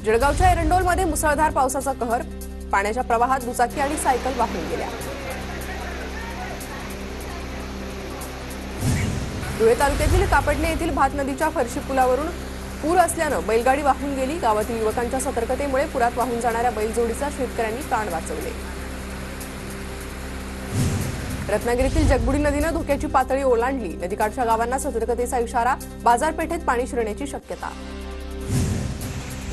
जळगावच्या एरंडोलमध्ये मुसळधार पावसाचा कहर, पाण्याच्या प्रवाहात दुचाकी आणि सायकल वाहून गेल्या। धुळे तालुक्यातील कापडणे येथील भात नदीच्या फरशी पुलावरून पूर असल्याने बैलगाडी वाहून गेली। गावातील युवकांच्या सतर्कतेमुळे पुरात वाहून जाणाऱ्या बैलजोडीचा शेतकऱ्यांनी प्राण वाचवले। रत्नागिरीतील जगबुडी नदीने धोक्याची पातळी ओलांडली। नदीकाठच्या गावांना सतर्कतेचा इशारा, बाजारपेठेत पाणी शिरण्याची शक्यता।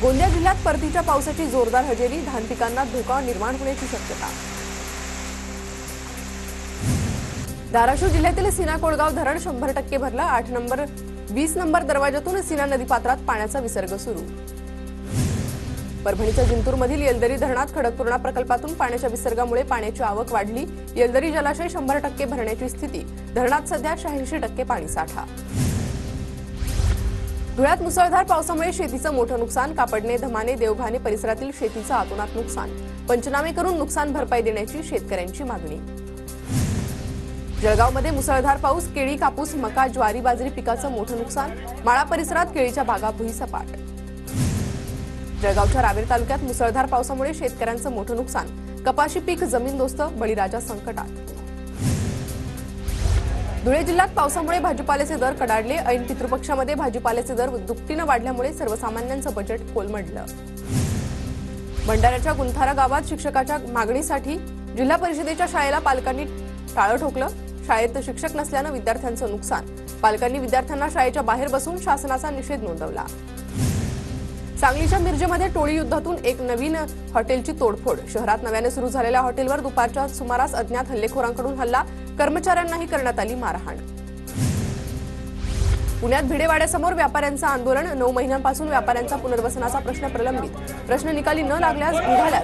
गोंदिया जिल्ह्यात परतीच्या पावसाची जोरदार हजेरी, धान पिकांना धोका निर्माण होण्याची शक्यता। धाराशिव जिल्ह्यातील सीना कोळगाव धरण 100% भरलं। 8 नंबर 20 नंबर दरवाजातून सीना नदीपात्रात पाण्याचा विसर्ग सुरू। परभणीच्या जिंतूरमधील येलदरी धरणात खडकपूर्णा प्रकल्पातून पाण्याच्या विसर्गामुळे पाण्याची आवक वाढली। येलदरी जलाशय 100% भरण्याची स्थिती, धरणात सध्या 86% पाणीसाठा। धुळ्यात मुसळधार पावसामुळे शेतीचं मोठं नुकसान, कापडणे, धमाने, देवघाणे परिसरातील शेतीचं अतोनात नुकसान। पंचनामे करून नुकसान भरपाई देण्याची शेतकऱ्यांची मागणी। जळगावमध्ये मुसळधार पाऊस, केळी, कापूस, मका, ज्वारी, बाजरी पिकाचं मोठं नुकसान। माळा परिसरात केळीच्या बागा भुईसपाट। जळगावच्या रावेर तालुक्यात मुसळधार पावसामुळे शेतकऱ्यांचं मोठं नुकसान, कपाशी पीक जमीनदोस्त, बळीराजा संकटात। धुळे जिल्ह्यात पावसामुळे भाजीपाल्याचे दर कडाडले। ऐन पितृपक्षामध्ये भाजीपाल्याचे दर दुपटीनं वाढल्यामुळे सर्वसामान्यांचं बजेट कोलमडलं। भंडाऱ्याच्या गुंथारा गावात शिक्षकाच्या मागणीसाठी जिल्हा परिषदेच्या शाळेला पालकांनी टाळं ठोकलं। शाळेत शिक्षक नसल्यानं विद्यार्थ्यांचं नुकसान, पालकांनी विद्यार्थ्यांना शाळेच्या बाहेर बसून शासनाचा निषेध नोंदवला। सांगलीच्या मिरजेमध्ये टोळी युद्धातून एक नवीन हॉटेलची तोडफोड। शहरात नव्याने सुरू झालेल्या हॉटेलवर दुपारच्या सुमारास अज्ञात हल्लेखोरांकडून हल्ला, कर्मचाऱ्यांनाही करण्यात आली मारहाण। पुण्यात भिडेवाड्यासमोर व्यापाऱ्यांचं आंदोलन, 9 महिन्यांपासून व्यापाऱ्यांचा पुनर्वसनाचा प्रश्न प्रलंबित, प्रश्न निकाली न लागल्यास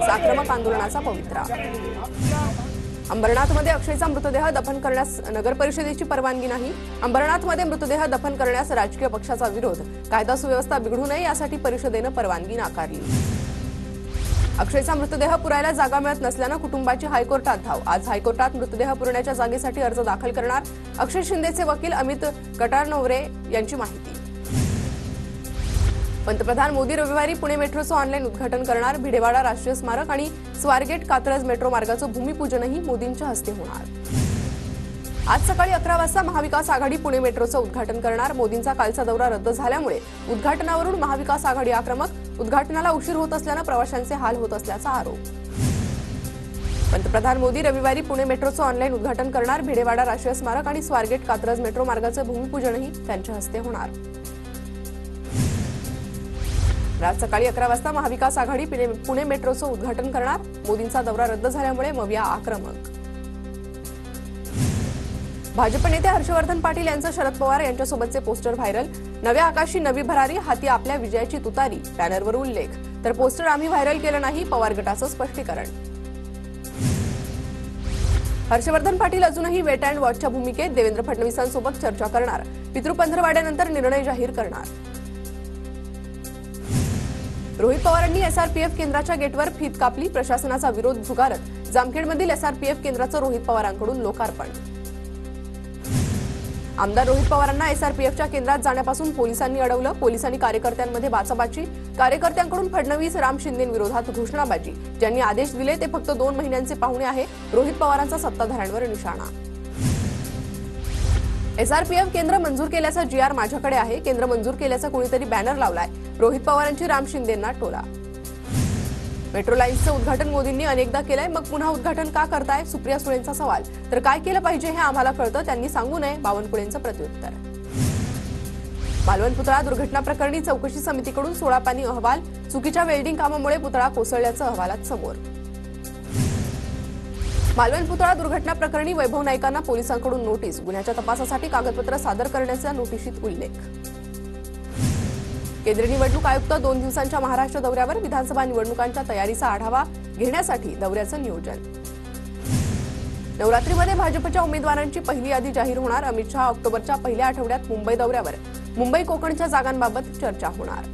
आक्रमक आंदोलनाचा पवित्रा। अंबरनाथमध्ये अक्षयचा मृतदेह दफन करण्यास नगर परिषदेची परवानगी नाही। अंबरनाथमध्ये मृतदेह दफन करण्यास राजकीय पक्षाचा विरोध, कायदा सुव्यवस्था बिघडू नये यासाठी परिषदेनं परवानगी नाकारली। अक्षयचा मृतदेह पुरायला जागा मिळत नसल्यानं कुटुंबाची हायकोर्टात धाव। आज हायकोर्टात मृतदेह पुरवण्याच्या जागेसाठी अर्ज दाखल करणार। अक्षय शिंदेचे वकील अमित कटारनवरे यांची माहिती। पंतप्रधान मोदी रविवारी पुणे मेट्रोचं ऑनलाईन उद्घाटन करणार। भिडेवाडा राष्ट्रीय स्मारक आणि स्वारगेट कात्रज मेट्रो मार्गाचं भूमिपूजनही मोदींच्या हस्ते होणार। आज सकाळी 11 वाजता महाविकास आघाडी पुणे मेट्रोचं उद्घाटन करणार। मोदींचा कालचा दौरा रद्द झाल्यामुळे उद्घाटनावरून महाविकास आघाडी आक्रमक। उद्घाटनाला उशीर होत असल्यानं प्रवाशांचे हाल होत असल्याचा आरोप। पंतप्रधान मोदी रविवारी पुणे मेट्रोचं ऑनलाईन उद्घाटन करणार। भिडेवाडा राष्ट्रीय स्मारक आणि स्वारगेट कात्रज मेट्रो मार्गाचं भूमिपूजनही त्यांच्या हस्ते होणार। आज सकाळी 11 वाजता महाविकास आघाडी पुणे मेट्रोचं उद्घाटन करणार। मोदींचा दौरा रद्द झाल्यामुळे मविया आक्रमक। भाजप नेते हर्षवर्धन पाटील यांचं शरद पवार यांच्यासोबतचे पोस्टर व्हायरल। नव्या आकाशी नवी भरारी, हाती आपल्या विजयाची तुतारी, बॅनरवर उल्लेख, तर पोस्टर आम्ही व्हायरल केलं नाही, पवार गटाचं स्पष्टीकरण। हर्षवर्धन पाटील अजूनही वेट अँड वॉचच्या भूमिकेत, देवेंद्र फडणवीसांसोबत चर्चा करणार, पितृपंधरवाड्यानंतर निर्णय जाहीर करणार। रोहित पवारांनी एसआरपीएफ केंद्राच्या गेटवर फीत कापली, प्रशासनाचा विरोध झुगारत जामखेडमधील एसआरपीएफ केंद्राचं रोहित पवारांकडून लोकार्पण। आमदार रोहित पवारांना एसआरपीएफच्या केंद्रात जाण्यापासून पोलिसांनी अडवलं। पोलिसांनी कार्यकर्त्यांमध्ये बाचाबाची, कार्यकर्त्यांकडून फडणवीस राम शिंदेंविरोधात घोषणाबाजी। ज्यांनी आदेश दिले ते फक्त 2 महिन्यांचे पाहुणे आहे, रोहित पवारांचा सत्ताधाऱ्यांवर निशाणा। एसआरपीएफ केंद्र मंजूर केल्याचा जीआर माझ्याकडे आहे, केंद्र मंजूर केल्याचा कोणीतरी बॅनर लावलाय, रोहित पवारांची राम शिंदेंना टोला। मेट्रो लाईन्सचं उद्घाटन मोदींनी अनेकदा केलंय, मग पुन्हा उद्घाटन का करताय, सुप्रिया सुळेंचा सवाल। तर काय केलं पाहिजे हे आम्हाला कळतं, त्यांनी सांगू नये, बावनकुळेंचं प्रत्युत्तर। मालवण पुतळा दुर्घटना प्रकरणी चौकशी समितीकडून 16 पानी अहवाल, चुकीच्या वेल्डिंग कामामुळे पुतळा कोसळल्याचं अहवालात समोर। मालवण पुतळा दुर्घटना प्रकरणी वैभव नाईकांना पोलिसांकडून नोटीस, गुन्ह्याच्या तपासासाठी कागदपत्र सादर करण्याचा नोटिशीत उल्लेख। केंद्रीय निवडणूक आयुक्त 2 दिवसांच्या महाराष्ट्र दौऱ्यावर, विधानसभा निवडणुकांच्या तयारीचा आढावा घेण्यासाठी दौऱ्याचं नियोजन। नवरात्रीमध्ये भाजपच्या उमेदवारांची पहिली यादी जाहीर होणार। अमित शहा ऑक्टोबरच्या पहिल्या आठवड्यात मुंबई दौऱ्यावर, मुंबई कोकणच्या जागांबाबत चर्चा होणार।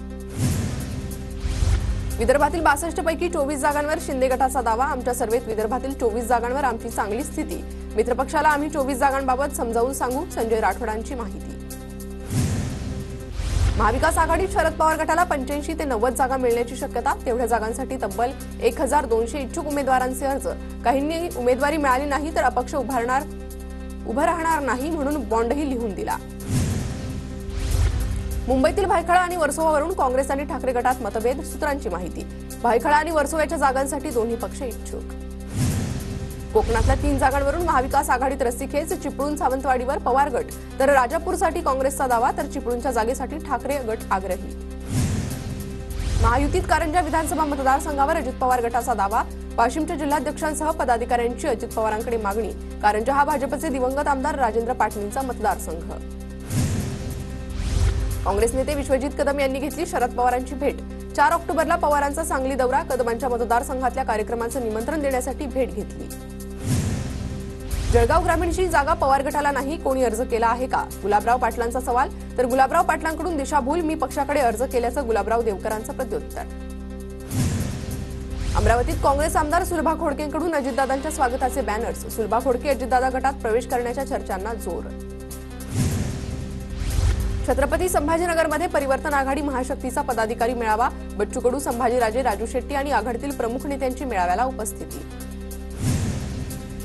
विदर्भातील 62 पैकी 24 जागांवर शिंदे गटाचा दावा, आमच्या सर्वेत विदर्भातील 24 जागांवर आमची चांगली स्थिती, मित्रपक्षाला आम्ही 24 जागांबाबत समजावून सांगू, संजय राठोडांची माहिती। महाविकास आघाडीत शरद पवार गटाला 85 ते 90 जागा मिळण्याची शक्यता. तेवढ्या जागांसाठी तब्बल 1200 इच्छुक उमेदवारांचे अर्ज. काहींनी उमेदवारी मिळाली नाही तर अपक्ष उभं राहणार नाही म्हणून बॉन्डही लिहून दिला. मुंबईतील भायखळा आणि वर्सोवावरून काँग्रेस आणि ठाकरे गटात मतभेद. सूत्रांची माहिती. भायखळा आणि वर्सोव्याच्या जागांसाठी दोन्ही पक्ष इच्छुक. कोकणातल्या 3 जागांवरून महाविकास आघाडीत रस्सीखेच. चिपळूण सावंतवाडीवर पवार गट तर राजापूरसाठी काँग्रेसचा दावा, तर चिपळूणच्या जागेसाठी ठाकरे गट आग्रही. महायुतीत कारंजा विधानसभा मतदारसंघावर अजित पवार गटाचा दावा. वाशिमच्या जिल्हाध्यक्षांसह पदाधिकाऱ्यांची अजित पवारांकडे मागणी. कारंजा हा भाजपचे दिवंगत आमदार राजेंद्र पाटणींचा मतदारसंघ. काँग्रेस नेते विश्वजित कदम यांनी घेतली शरद पवारांची भेट. 4 ऑक्टोबरला पवारांचा सांगली दौरा. कदमांच्या मतदारसंघातल्या कार्यक्रमांचं निमंत्रण देण्यासाठी भेट घेतली. जळगाव ग्रामीणची जागा पवार गटाला नाही, कोणी अर्ज केला आहे का? गुलाबराव पाटलांचा सवाल. तर गुलाबराव पाटलांकडून दिशाभूल, मी पक्षाकडे अर्ज केल्याचं गुलाबराव देवकरांचं प्रत्युत्तर. अमरावतीत काँग्रेस आमदार सुलभा खोडकेंकडून अजितदादांच्या स्वागताचे बॅनर्स. सुलभा खोडके अजितदादा गटात प्रवेश करण्याच्या चर्चांना जोर. छत्रपती संभाजीनगरमध्ये परिवर्तन आघाडी महाशक्तीचा पदाधिकारी मेळावा. बच्चू कडू, संभाजीराजे, राजू शेट्टी आणि आघाडीतील प्रमुख नेत्यांची मेळाव्याला उपस्थिती.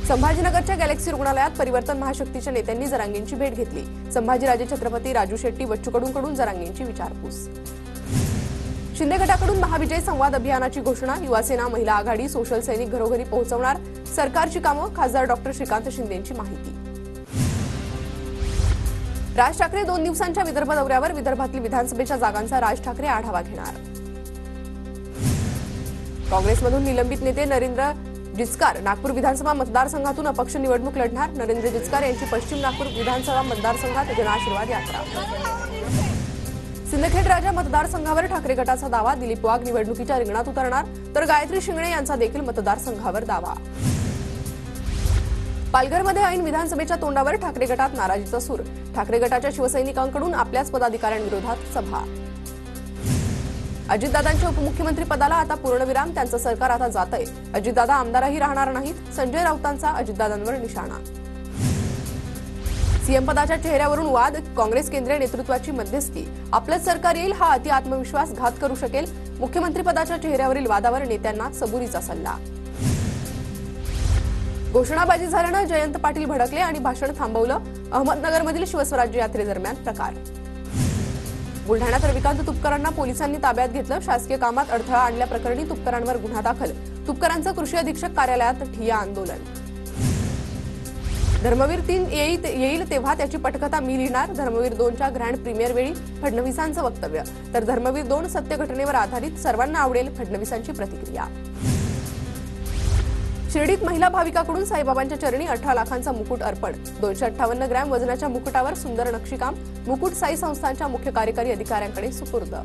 संभाजीनगरच्या गॅलेक्सी रुग्णालयात परिवर्तन महाशक्तीच्या नेत्यांनी जरांगेंची भेट घेतली. संभाजीराजे, छत्रपती, राजू शेट्टी, बच्चू कडूंकडून जरांगेंची विचारपूस. शिंदे गटाकडून महाविजय संवाद अभियानाची घोषणा. युवासेना, महिला आघाडी, सोशल सैनिक घरोघरी पोहोचवणार सरकारची कामं. खासदार डॉक्टर श्रीकांत शिंदेंची माहिती. राज ठाकरे 2 दिवसांच्या विदर्भ दौऱ्यावर. विदर्भातील विधानसभेच्या जागांचा राज ठाकरे आढावा घेणार. काँग्रेसमधून निलंबित नेते नरेंद्र जिचकार नागपूर विधानसभा मतदारसंघातून अपक्ष निवडणूक लढणार. नरेंद्र जिचकार यांची पश्चिम नागपूर विधानसभा मतदारसंघात जनआशीर्वाद यात्रा. सिंदखेड राजा मतदारसंघावर ठाकरे गटाचा दावा. दिलीप वाघ निवडणुकीच्या रिंगणात उतरणार, तर गायत्री शिंगणे यांचा देखील मतदारसंघावर दावा. पालघरमध्ये ऐन विधानसभेच्या तोंडावर ठाकरे गटात नाराजीचा सूर. ठाकरे गटाच्या शिवसैनिकांकडून आपल्याच पदाधिकाऱ्यांविरोधात सभा. अजितदादांच्या उपमुख्यमंत्री पदाला आता पूर्णविराम. त्यांचं सरकार आता जातंय. अजितदादा आमदारही राहणार नाहीत. संजय राऊतांचा अजितदादांवर निशाणा. सीएम पदाच्या चेहऱ्यावरून वाद. काँग्रेस केंद्रीय नेतृत्वाची मध्यस्थी. आपलंच सरकार येईल हा अति आत्मविश्वास घात करू शकेल. मुख्यमंत्री पदाच्या चेहऱ्यावरील वादावर नेत्यांना सबुरीचा सल्ला. घोषणाबाजी झाल्यानं जयंत पाटील भडकले आणि भाषण थांबवलं. अहमदनगरमधील शिवस्वराज्य यात्रेदरम्यान प्रकार. बुलढाण्यात रविकांत तुपकरांना पोलिसांनी ताब्यात घेतलं. शासकीय कामात अडथळा आणल्याप्रकरणी तुपकरांवर गुन्हा दाखल. तुपकरांचं कृषी अधीक्षक कार्यालयात ठिय्या आंदोलन. धर्मवीर 3 येईल तेव्हा त्याची पटकथा मी लिहिणार. धर्मवीर 2च्या ग्रँड प्रीमियर वेळी फडणवीसांचं वक्तव्य. तर धर्मवीर 2 सत्य घटनेवर आधारित, सर्वांना आवडेल प्रतिक्रिया प्रतिक्रिया. शिर्डीत महिला भाविकाकडून साईबाबांच्या चरणी 18 लाखांचा मुकुट अर्पण. 258 ग्रॅम वजनाच्या मुकुटावर सुंदर नक्षीकाम. मुकुट साई संस्थांच्या मुख्य कार्यकारी अधिकाऱ्यांकडे सुपूर्द.